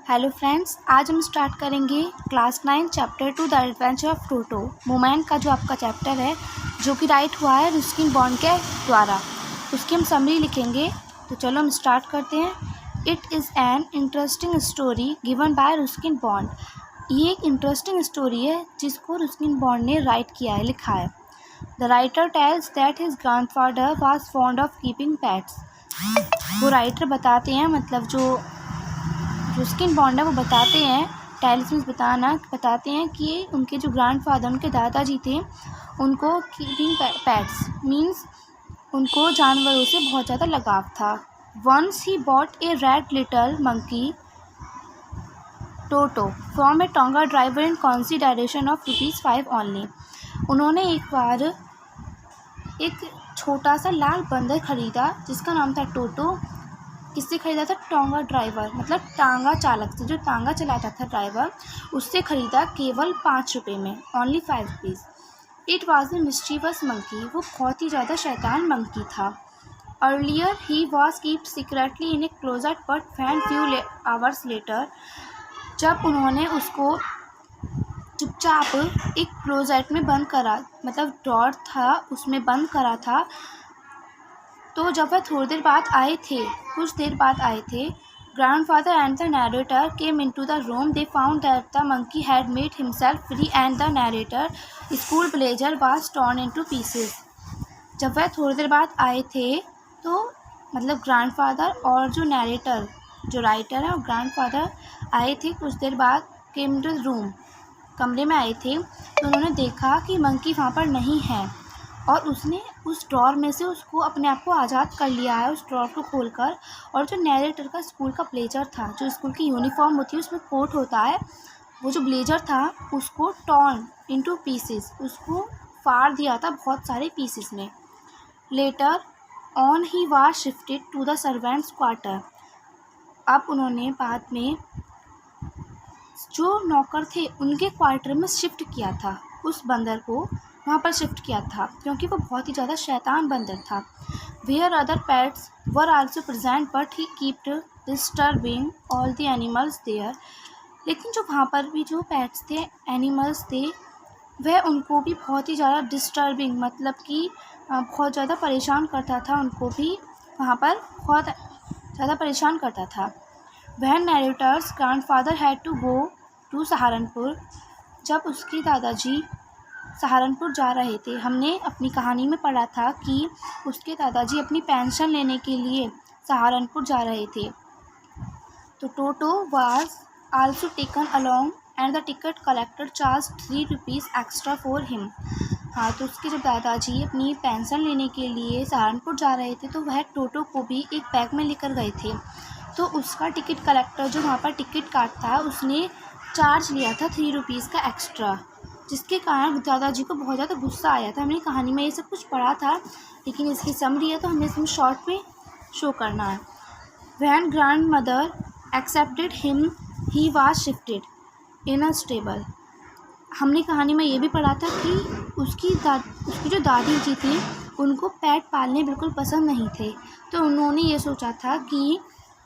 Hello friends, आज हम start करेंगे class 9 chapter 2 the adventure of Toto. Moment का जो आपका चैप्टर है जो कि राइट हुआ है रुस्किन बॉन्ड के द्वारा, उसकी हम समरी लिखेंगे। तो चलो हम स्टार्ट करते हैं। It is an interesting story given by रुस्किन bond. ये एक इंटरेस्टिंग स्टोरी है जिसको रुस्किन बॉन्ड ने राइट किया है, लिखा है। The writer tells that his grandfather was fond of keeping pets. वो राइटर बताते हैं, मतलब जो रुस्किन बॉन्ड है वो बताते हैं, टेल्स मीन्स बताते हैं कि उनके जो ग्रैंडफादर, उनके दादाजी थे, उनको कीपिंग पेट्स मीन्स उनको जानवरों से बहुत ज़्यादा लगाव था। Once he bought a red little monkey Toto from a tonga driver in consideration of ₹5 only. उन्होंने एक बार एक छोटा सा लाल बंदर खरीदा जिसका नाम था टोटो। किससे खरीदा था? टोंगा ड्राइवर, मतलब टांगा चालक से, जो टांगा चलाता था ड्राइवर, उससे खरीदा केवल ₹5 में, only ₹5। It was a mischievous monkey. वो बहुत ही ज़्यादा शैतान मंकी था। Earlier he was keep secretly in A closet but when few hours later. जब उन्होंने उसको चुपचाप एक क्लोजेट में बंद करा, मतलब ड्रॉर था उसमें बंद करा था, तो जब वह थोड़ी देर बाद आए थे, कुछ देर बाद आए थे, grandfather and the narrator came into the room. They found that the monkey had made himself free and the narrator school blazer was torn into pieces. जब वह थोड़ी देर बाद आए थे तो मतलब ग्रैंडफादर और जो नरेटर, जो राइटर है, और ग्रैंडफादर आए थे कुछ देर बाद, केम इनटू द रूम, कमरे में आए थे, तो उन्होंने देखा कि मंकी वहाँ पर नहीं है और उसने उस ड्रॉर में से उसको अपने आप को आज़ाद कर लिया है, उस ड्रॉर को खोलकर। और जो नैरेटर का स्कूल का ब्लेजर था, जो स्कूल की यूनिफॉर्म होती है उसमें कोट होता है, वो जो ब्लेजर था उसको टॉर्न इनटू पीसेस, उसको फाड़ दिया था बहुत सारे पीसेस में। Later on he was shifted to the servants quarter. अब उन्होंने बाद में जो नौकर थे उनके क्वार्टर में शिफ्ट किया था, उस बंदर को वहाँ पर शिफ्ट किया था क्योंकि वो बहुत ही ज़्यादा शैतान बंदर था। Where other pets were also present but he kept disturbing all the animals there. लेकिन जो वहाँ पर भी जो पेट्स थे, एनिमल्स थे, वह उनको भी बहुत ही ज़्यादा डिस्टर्बिंग, मतलब कि बहुत ज़्यादा परेशान करता था, उनको भी वहाँ पर बहुत ज़्यादा परेशान करता था। वह narrator's grandfather had to go to Saharanpur. जब उसके दादाजी सहारनपुर जा रहे थे, हमने अपनी कहानी में पढ़ा था कि उसके दादाजी अपनी पेंशन लेने के लिए सहारनपुर जा रहे थे, तो टोटो was also taken along and the ticket collector charge ₹3 extra for him. हाँ, तो उसके जब दादाजी अपनी पेंशन लेने के लिए सहारनपुर जा रहे थे तो वह टोटो को भी एक बैग में लेकर गए थे। तो उसका टिकट कलेक्टर जो वहाँ पर टिकट काटता है, उसने चार्ज लिया था ₹3 का एक्स्ट्रा, जिसके कारण दादाजी को बहुत ज़्यादा गुस्सा आया था। हमने कहानी में ये सब कुछ पढ़ा था, लेकिन इसकी समरी है तो हमें इसमें शॉर्ट में शो करना है। When grand mother accepted him he was shifted in a stable. हमने कहानी में ये भी पढ़ा था कि उसकी जो दादी जी थी उनको पेट पालने बिल्कुल पसंद नहीं थे, तो उन्होंने ये सोचा था कि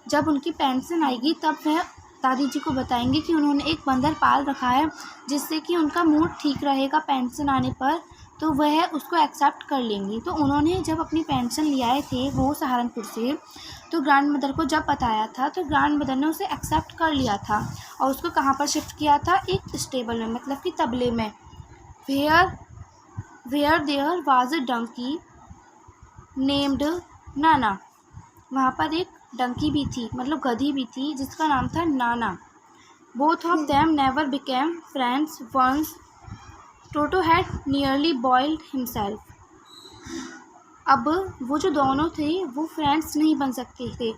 जब उनकी पेंशन आएगी तब वह दादी जी को बताएंगे कि उन्होंने एक बंदर पाल रखा है, जिससे कि उनका मूड ठीक रहेगा पेंशन आने पर, तो वह उसको एक्सेप्ट कर लेंगी। तो उन्होंने जब अपनी पेंशन ले आए थे वो सहारनपुर से, तो ग्रैंड मदर को जब बताया था तो ग्रैंड मदर ने उसे एक्सेप्ट कर लिया था और उसको कहाँ पर शिफ्ट किया था? एक स्टेबल में, मतलब कि तबले में। Where there was a donkey named Nana. वहाँ पर एक डंकी भी थी, मतलब गधी भी थी, जिसका नाम था Nana. Both of them never became friends once Toto had nearly boiled himself. अब वो जो दोनों थे वो फ्रेंड्स नहीं बन सकते थे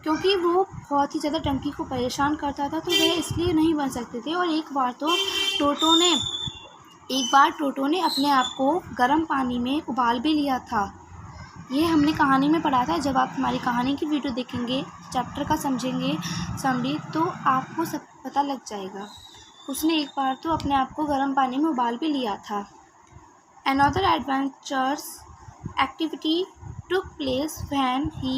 क्योंकि वो बहुत ही ज़्यादा डंकी को परेशान करता था, तो वह इसलिए नहीं बन सकते थे। और एक बार टोटो ने अपने आप को गर्म पानी में उबाल भी लिया था। ये हमने कहानी में पढ़ा था। जब आप हमारी कहानी की वीडियो देखेंगे, चैप्टर का समझेंगे समरी, तो आपको सब पता लग जाएगा। उसने एक बार तो अपने आप को गर्म पानी में उबाल भी लिया था। Another adventurous activity took place when he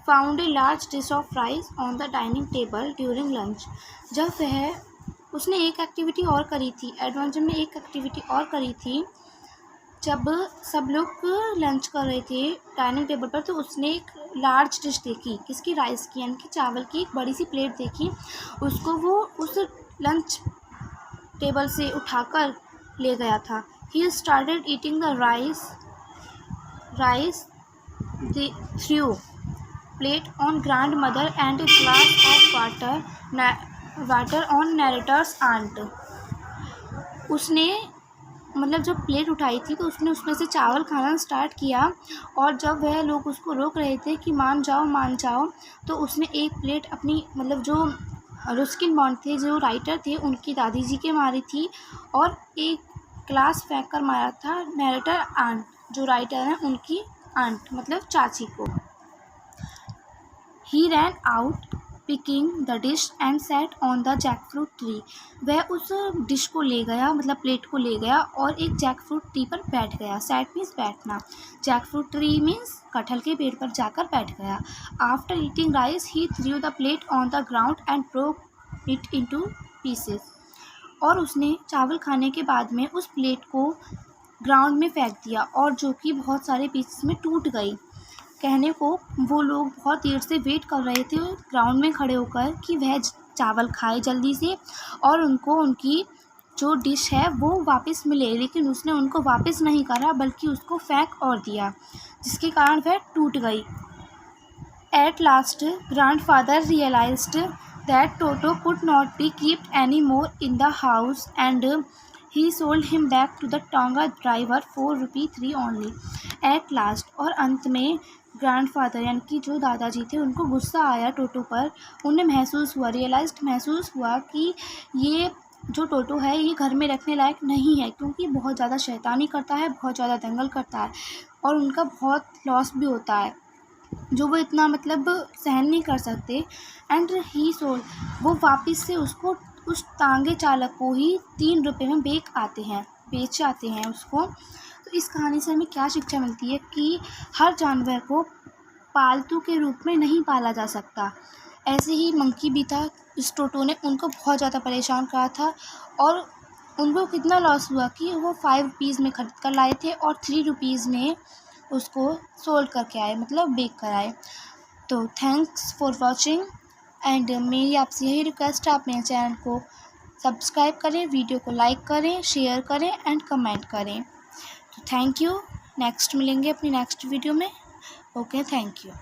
found a large dish of rice on the dining table during lunch. जब उसने एक एक्टिविटी और करी थी, एडवेंचर में एक एक्टिविटी और करी थी। जब सब लोग लंच कर रहे थे डाइनिंग टेबल पर, तो उसने एक लार्ज डिश देखी, किसकी, राइस की, यानी कि चावल की एक बड़ी सी प्लेट देखी। उसको वो उस लंच टेबल से उठाकर ले गया था। He started eating the rice through plate on grandmother and a glass of water on narrator's aunt. उसने मतलब जब प्लेट उठाई थी तो उसने उसमें से चावल खाना स्टार्ट किया, और जब वह लोग उसको रोक रहे थे कि मान जाओ, तो उसने एक प्लेट अपनी मतलब जो रुस्किन बॉन्ड थे, जो राइटर थे, उनकी दादी जी के मारी थी, और एक ग्लास फेंक कर मारा था नरेटर आंट, जो राइटर हैं उनकी आंट मतलब चाची को। He ran out picking the dish and sat on the jackfruit tree। वह उस डिश को ले गया, मतलब प्लेट को ले गया, और एक जैकफ्रूट ट्री पर बैठ गया। सैट मीन्स बैठना, जैकफ्रूट ट्री मीन्स कटहल के पेड़ पर जाकर बैठ गया। After eating rice he through the plate on the ground and broke it into pieces. और उसने चावल खाने के बाद में उस प्लेट को ग्राउंड में फेंक दिया, और जो कि बहुत सारे पीसेस में टूट गई। कहने को वो लोग बहुत देर से वेट कर रहे थे ग्राउंड में खड़े होकर कि वह चावल खाए जल्दी से, और उनको उनकी जो डिश है वो वापस मिले, लेकिन उसने उनको वापस नहीं करा, बल्कि उसको फेंक और दिया, जिसके कारण वह टूट गई। At last grandfather realised that Toto could not be kept any more in the house and he sold him back to the tonga driver ₹4 only. At last, और अंत में, ग्रैंडफादर यानी कि जो दादाजी थे, उनको गुस्सा आया टोटो पर। उन्हें महसूस हुआ कि ये जो टोटो है ये घर में रखने लायक नहीं है, क्योंकि बहुत ज़्यादा शैतानी करता है, बहुत ज़्यादा दंगल करता है, और उनका बहुत लॉस भी होता है, जो वो इतना मतलब सहन नहीं कर सकते। एंड ही सोल्ड, वो वापस से उसको उस तांगे चालक को ही ₹3 में बेच आते हैं उसको। तो इस कहानी से हमें क्या शिक्षा मिलती है कि हर जानवर को पालतू के रूप में नहीं पाला जा सकता। ऐसे ही मंकी भी था, इस टोटो ने उनको बहुत ज़्यादा परेशान करा था, और उनको कितना लॉस हुआ कि वो ₹5 में ख़रीद कर लाए थे और ₹3 में उसको सोल्ड करके आए, मतलब बेच कर आए। तो थैंक्स फॉर वॉचिंग, एंड मेरी आपसे यही रिक्वेस्ट है, आप मेरे चैनल को सब्सक्राइब करें, वीडियो को लाइक करें, शेयर करें एंड कमेंट करें। तो थैंक यू। नेक्स्ट मिलेंगे अपनी नेक्स्ट वीडियो में। Okay, thank you.